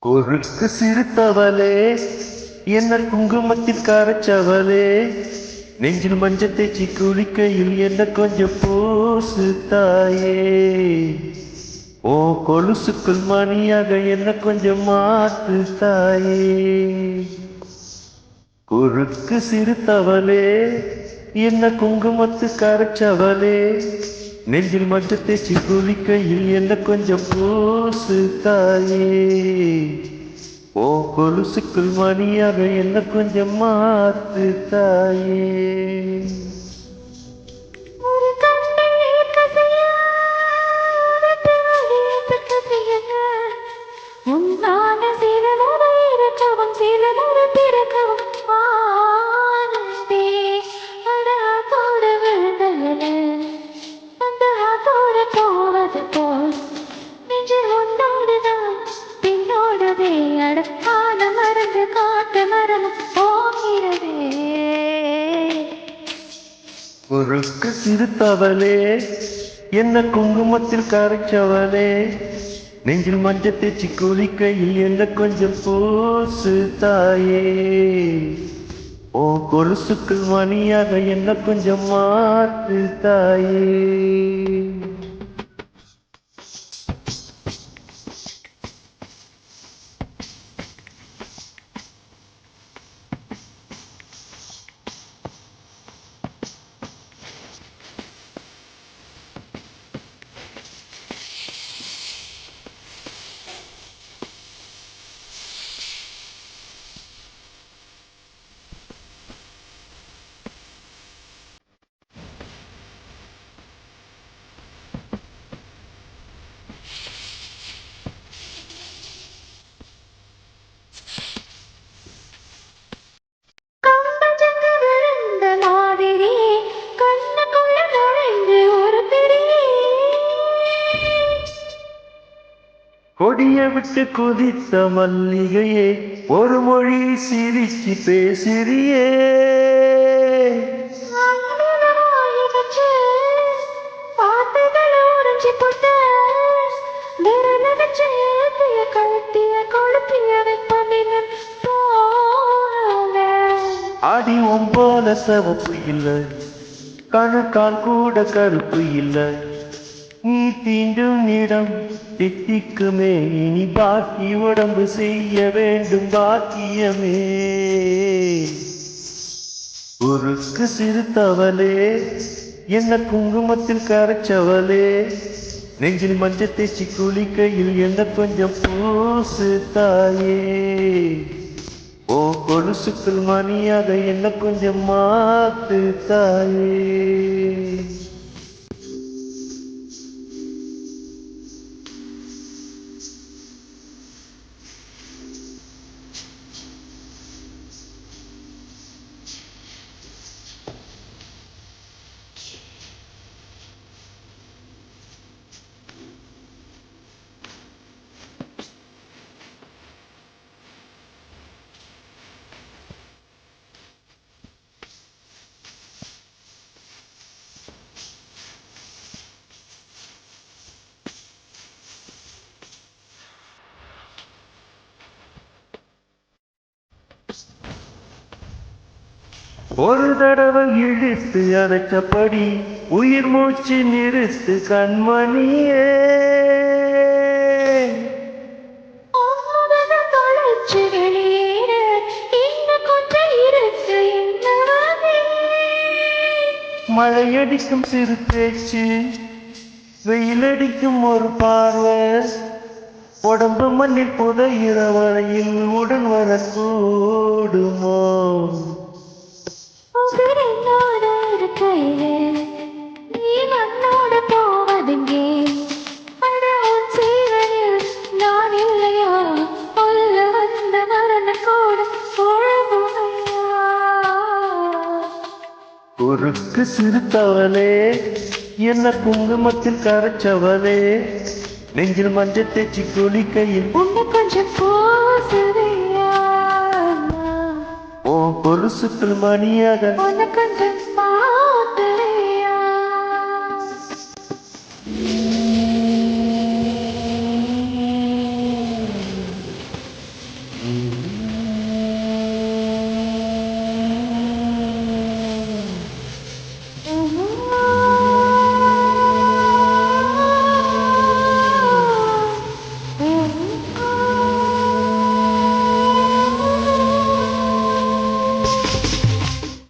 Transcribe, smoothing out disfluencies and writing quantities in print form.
குறுக்கு சிறுத்தவளே, என்ன குங்குமத்தில் கரைச்சவளே, நெஞ்சில் மஞ்சள் தேய்ச்சி குளிக்கையில் என்ன கொஞ்சம் பூசு தாயே. ஓ கொலுசுக்குள் மணியாக என்ன கொஞ்சம் மாத்து தாயே. குறுக்கு சிறுத்தவளே, என்ன குங்குமத்து கரைச்சவளே, நெஞ்சில் மஞ்சள் தேய்ச்சி குளிக்கையில் என்ன கொஞ்சம் பூசு தாயே. ஓ கொலுசுக்குள் மணியாக என்ன கொஞ்சம் மாத்து தாயே. குறுக்கு சிறுத்தவளே, என்ன குங்குமத்தில் கரைச்சவளே, நெஞ்சில் மஞ்சள் தேய்ச்சி குளிக்கையில் என்ன கொஞ்சம் பூசு தாயே. ஓ கொலுசுக்குள் மணியாக என்ன கொஞ்சம் மாத்து தாயே. கொடிய விட்டு குதித்த மல்லிகையே, ஒரு மொழி சிரிச்சு பேசிறியே. அடி ஒம்போல சவப்பு இல்லை, கணுக்கால் கூட கருப்பு இல்லை. நீ தீண்டும் இடம் தித்திக்குமே, இனி பாக்கி உடம்பு செய்ய வேண்டும் பாக்கியமே. குறுக்கு சிறுத்தவளே, என்ன குங்குமத்தில் கரைச்சவளே, நெஞ்சில் மஞ்சள் தேய்ச்சி குளிக்கையில் என்ன கொஞ்சம் பூசு தாயே. ஓ கொலுசுக்குள் மணியாக என்ன கொஞ்சம் மாத்து தாயே. ஒரு தடவை இழுத்து அணைச்சபடி உயிர் மூச்சு நிறுத்து கண்மணியே. மழையடிக்கும் சிறு பேச்சு, வெயிலடிக்கும் ஒரு பார்வை, உடம்பு மண்ணில் புதையிற வரையில் உடன் வரக்கூடுமோ. குறுக்கு சிறுத்தவளே, என்ன குங்குமத்தில் கரைச்சவளே, நெஞ்சில் மஞ்சள் தேய்ச்சி குளிக்கையில் கொஞ்சம் பூசுறியா. ஓ கொலுசுக்குள் மணியாக கொஞ்சம்